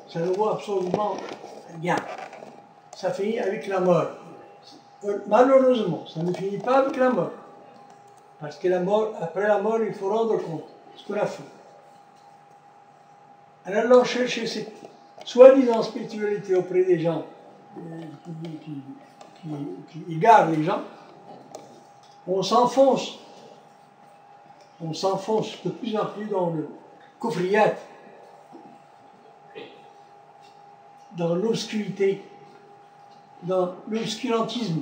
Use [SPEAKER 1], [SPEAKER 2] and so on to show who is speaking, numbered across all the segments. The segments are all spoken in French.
[SPEAKER 1] ça ne vaut absolument rien. Ça finit avec la mort. Malheureusement, ça ne finit pas avec la mort. Parce que la mort, après la mort, il faut rendre compte de ce qu'on a fait. En allant chercher cette soi-disant spiritualité auprès des gens qui égarent les gens, on s'enfonce de plus en plus dans le kufriyat, dans l'obscurité, dans l'obscurantisme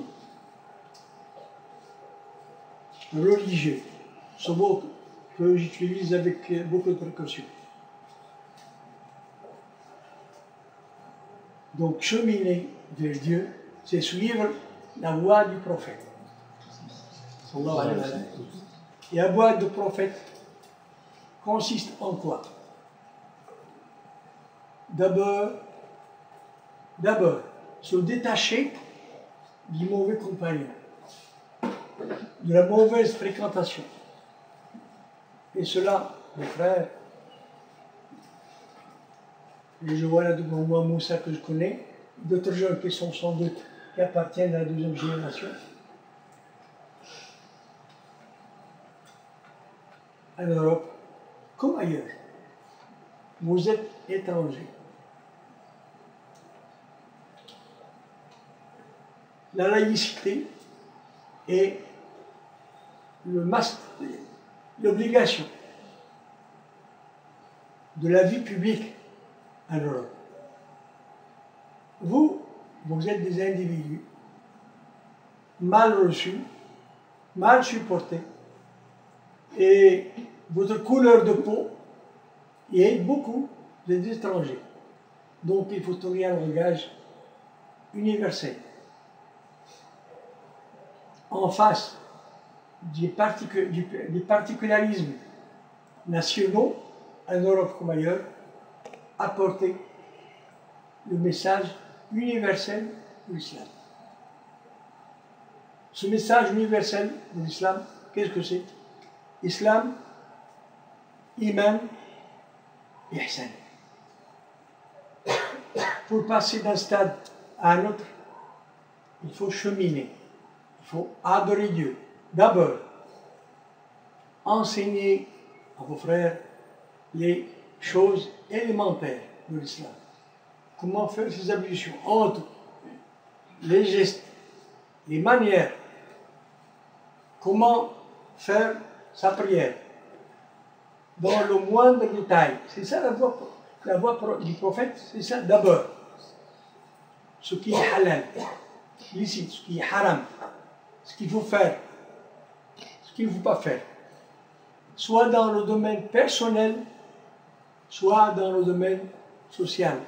[SPEAKER 1] religieux, ce mot que j'utilise avec beaucoup de précaution. Donc cheminer vers Dieu, c'est suivre la voie du prophète. Et la voie du prophète consiste en quoi? D'abord, se détacher du mauvais compagnon, de la mauvaise fréquentation. Et cela, mes frères, et je vois là devant moi Moussa que je connais, d'autres jeunes qui sont sans doute, qui appartiennent à la deuxième génération. En Europe, comme ailleurs, vous êtes étrangers. La laïcité est l'obligation de la vie publique en Europe. Vous êtes des individus mal reçus, mal supportés, et votre couleur de peau y aide beaucoup des étrangers. Donc il faut trouver un langage universel. En face des particularismes nationaux, en Europe comme ailleurs, apporter le message universel de l'islam. Ce message universel de l'islam, qu'est-ce que c'est? Islam, Iman, Ihsan. Pour passer d'un stade à un autre, il faut cheminer. Il faut adorer Dieu. D'abord, enseigner à vos frères les choses élémentaires de l'islam. Comment faire ses ablutions, entre les gestes, les manières, comment faire sa prière, dans le moindre détail. C'est ça la voie du prophète, c'est ça d'abord. Ce qui est halal, licite, ce qui est haram, ce qu'il faut faire, ce qu'il ne faut pas faire. Soit dans le domaine personnel, soit dans le domaine social.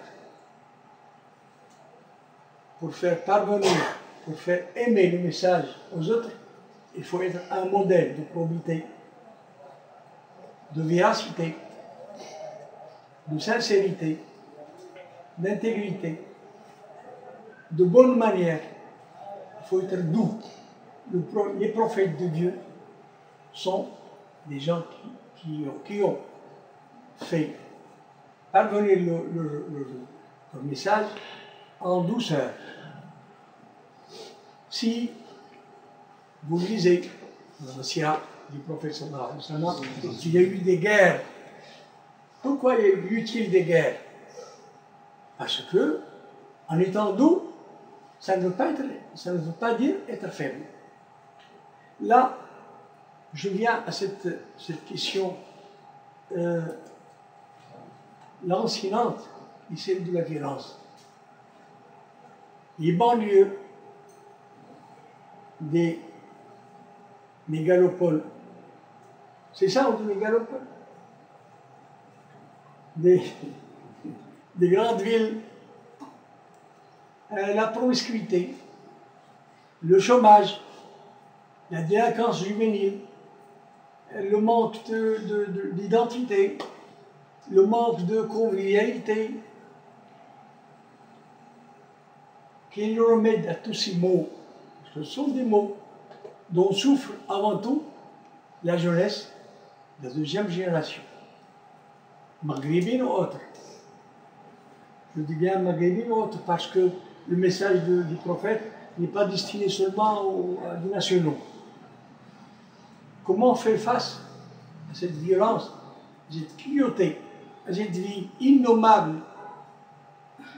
[SPEAKER 1] Pour faire parvenir, pour faire aimer le message aux autres, il faut être un modèle de probité, de véracité, de sincérité, d'intégrité, de bonne manière. Il faut être doux. Les prophètes de Dieu sont des gens qui ont fait parvenir le message en douceur. Si vous lisez dans le sira du prophète sallallahu alayhi wa sallam, il y a eu des guerres. Pourquoi y a-t-il des guerres? Parce que, en étant doux, ça ne veut pas dire être faible. Là, je viens à cette question lancinante, qui est celle de la violence. Les banlieues des mégalopoles, c'est ça, on dit mégalopoles? Des grandes villes, la promiscuité, le chômage, la délinquance juvénile, le manque d'identité, le manque de convivialité, qui est le remède à tous ces maux. Ce sont des maux dont souffre avant tout la jeunesse de la deuxième génération, maghrébine ou autre. Je dis bien maghrébine ou autre parce que le message du prophète n'est pas destiné seulement aux nationaux. Comment on fait face à cette violence, à cette cruauté, à cette vie innommable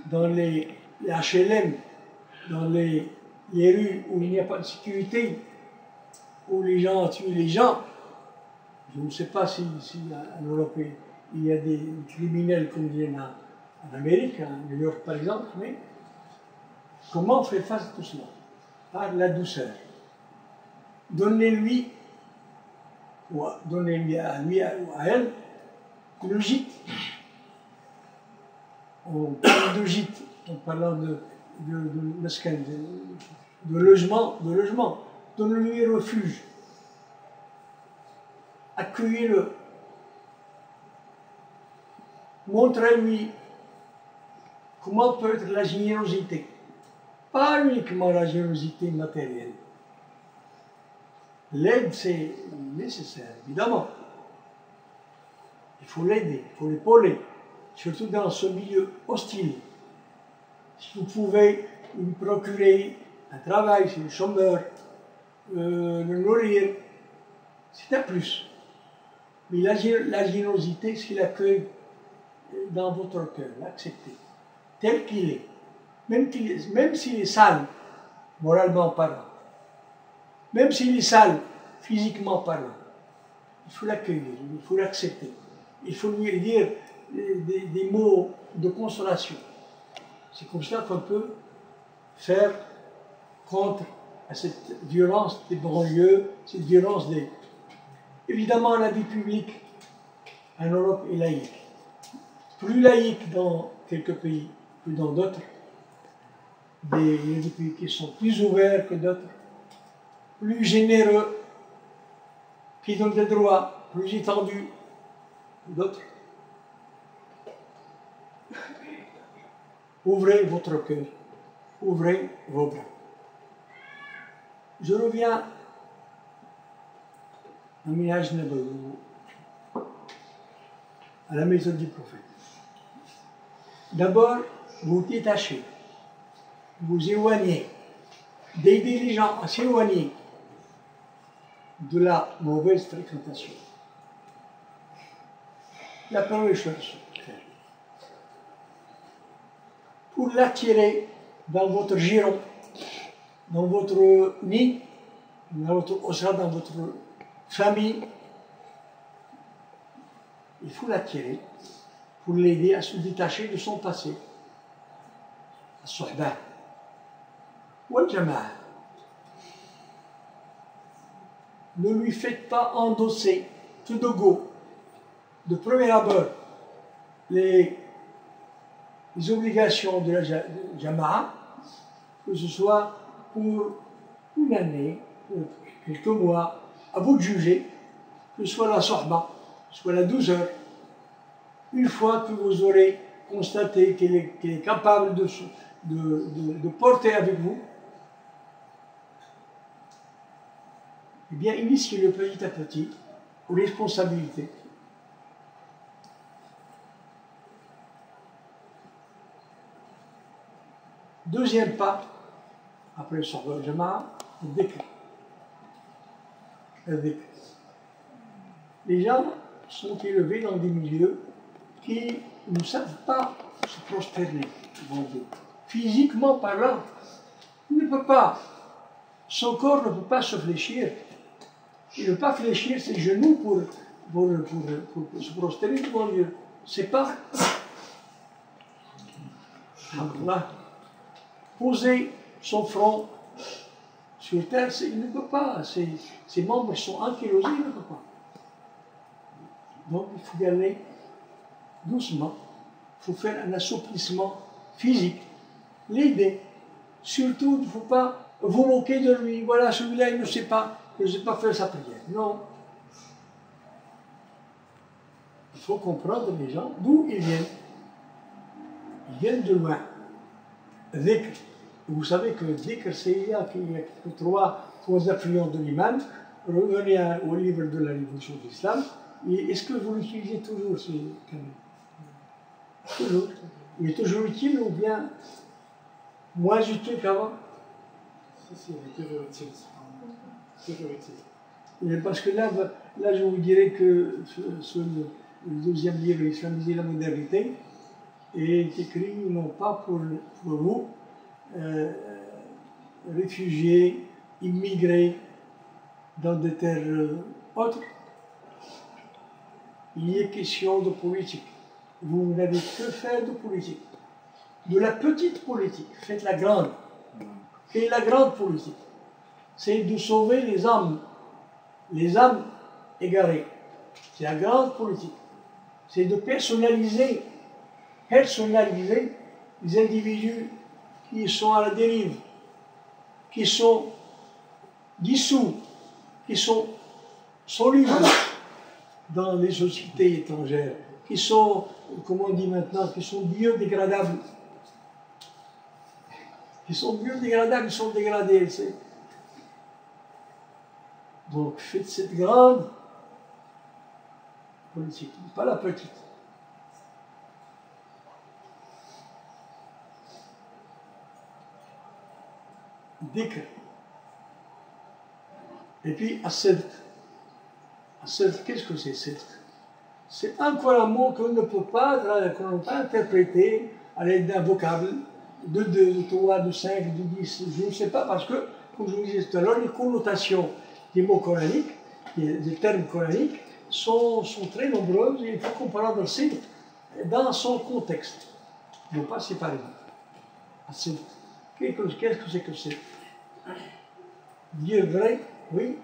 [SPEAKER 1] dans les HLM, dans les rues où il n'y a pas de sécurité, où les gens tuent les gens. Je ne sais pas si en Europe il y a des criminels comme il y en a en Amérique, à New York par exemple, mais comment on fait face à tout cela? Par la douceur. Donnez-lui à lui ou à elle le gîte. On parle de gîte en parlant de logement. Donnez-lui refuge. Accueillez-le. Montrez-lui comment peut être la générosité. Pas uniquement la générosité matérielle. L'aide, c'est nécessaire, évidemment. Il faut l'aider, il faut l'épauler, surtout dans ce milieu hostile. Si vous pouvez lui procurer un travail, si le chômeur, le nourrir, c'est un plus. Mais la générosité, c'est l'accueil dans votre cœur, l'accepter, tel qu'il est. Même s'il est sale, moralement parlant, même s'il est sale, physiquement parlant, il faut l'accueillir, il faut l'accepter. Il faut lui dire des mots de consolation. C'est comme ça qu'on peut faire contre à cette violence des banlieues, cette violence des... Évidemment, la vie publique en Europe est laïque. Plus laïque dans quelques pays que dans d'autres. Il y a des pays qui sont plus ouverts que d'autres, plus généreux, qui donnent des droits plus étendus que d'autres. Ouvrez votre cœur, ouvrez vos bras. Je reviens à Minhaj Nabawi, à la méthode du prophète. D'abord, vous détachez, vous éloignez, d'aider les gens à s'éloigner de la mauvaise fréquentation. La première chose, pour l'attirer dans votre giron, dans votre nid, dans votre osra, dans votre famille, il faut l'attirer pour l'aider à se détacher de son passé. As-suhbah wal jama'a. Ne lui faites pas endosser tout de go, de premier abord, les obligations de la jama'a, que ce soit pour une année, quelques mois, à vous de juger, que ce soit la sohba, soit la 12 heures. Une fois que vous aurez constaté qu'elle est capable de porter avec vous, eh bien, initiez-le petit à petit aux responsabilités. Deuxième pas, après le Sohba Jama'a, le dhikr. Le dhikr. Les gens sont élevés dans des milieux qui ne savent pas se prosterner devant Dieu. Physiquement parlant, il ne peut pas. Son corps ne peut pas se fléchir. Il ne peut pas fléchir ses genoux pour se prosterner devant Dieu. C'est pas. Allah. Poser son front sur terre, il ne peut pas. Ses membres sont ankylosés, il ne peut pas. Donc il faut y aller doucement. Il faut faire un assouplissement physique. L'aider. Surtout, il ne faut pas vous moquer de lui. Voilà, celui-là, il ne sait pas faire sa prière. Non. Il faut comprendre les gens d'où ils viennent. Ils viennent de loin. Dhikr. Vous savez que dhikr, il y a trois affluents de l'imam. Revenez au livre de la Révolution de l'Islam. Est-ce que vous l'utilisez toujours, ces canaux? Toujours. Il est toujours utile ou bien moins utile qu'avant?
[SPEAKER 2] Si, il est toujours utile. Toujours utile.
[SPEAKER 1] Parce que là, je vous dirais que sur le deuxième livre, Islamiser la modernité, est écrit non pas pour vous, réfugiés, immigrés dans des terres autres. Il est question de politique. Vous n'avez que faire de politique. De la petite politique, faites la grande. Et la grande politique, c'est de sauver les âmes égarées. C'est la grande politique. C'est de personnaliser les individus qui sont à la dérive, qui sont dissous, qui sont solubles dans les sociétés étrangères, qui sont, comment on dit maintenant, qui sont biodégradables. Ils sont biodégradables, ils sont dégradés. Donc faites cette grande politique, pas la petite. Dhikr. Et puis, as-sidq. As-sidq, qu'est-ce que c'est, sidq? C'est encore un mot qu'on ne peut pas interpréter à l'aide d'un vocable de 2, de 3, de 5, de 10, je ne sais pas, parce que, comme je vous disais tout à l'heure, les connotations des mots coraniques, des termes coraniques, sont très nombreuses et il faut comprendre aussi dans son contexte, non pas séparément. Qu'est-ce que c'est que c'est? Dire vrai, oui.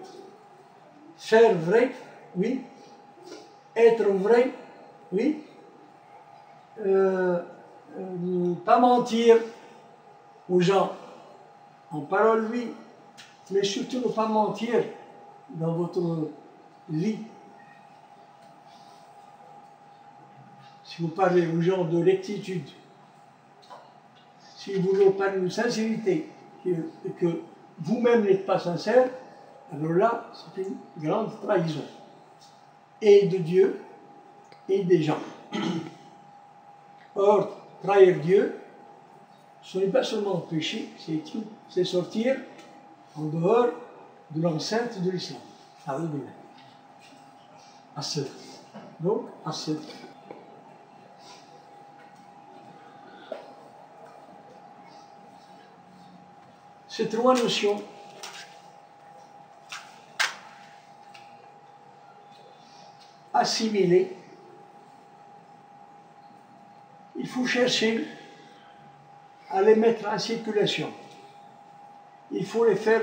[SPEAKER 1] Faire vrai, oui. Être vrai, oui. Pas mentir aux gens en parole, oui, mais surtout ne pas mentir dans votre vie. Si vous parlez aux gens de rectitude, si vous leur parlez de sincérité et que vous-même n'êtes pas sincère, alors là, c'est une grande trahison. Et de Dieu et des gens. Or, trahir Dieu, ce n'est pas seulement péché, c'est sortir en dehors de l'enceinte de l'islam. As-sidq. Donc, as-sidq. Ces trois notions assimilées, il faut chercher à les mettre en circulation. Il faut les faire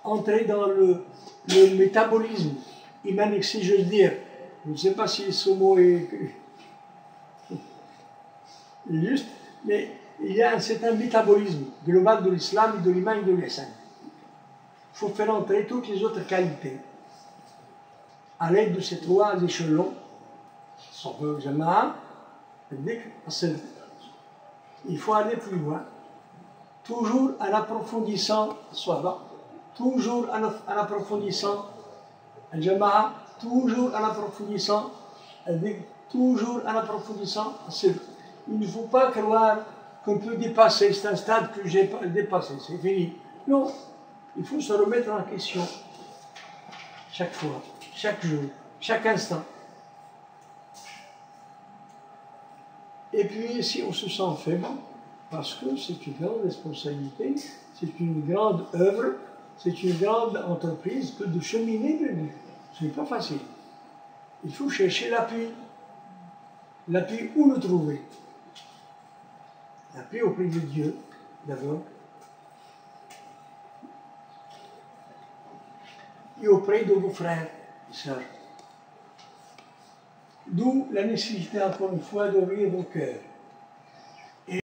[SPEAKER 1] entrer dans le métabolisme humanique, si je veux dire. Je ne sais pas si ce mot est juste, mais il y a un certain métabolisme global de l'islam, de l'humain et de l'ihsan. Il faut faire entrer toutes les autres qualités à l'aide de ces trois échelons. Il faut aller plus loin, toujours en approfondissant toujours en approfondissant al-jama'a, toujours en approfondissant toujours en approfondissant. Il ne faut pas croire qu'on peut dépasser, c'est un stade que j'ai dépassé, c'est fini. Non, il faut se remettre en question chaque fois, chaque jour, chaque instant. Et puis, si on se sent faible, parce que c'est une grande responsabilité, c'est une grande œuvre, c'est une grande entreprise que de cheminer de lui. Ce n'est pas facile. Il faut chercher l'appui. L'appui, où le trouver? L'appui auprès de Dieu, d'abord, et auprès de vos frères et sœurs. D'où la nécessité, encore une fois, d'ouvrir vos cœurs.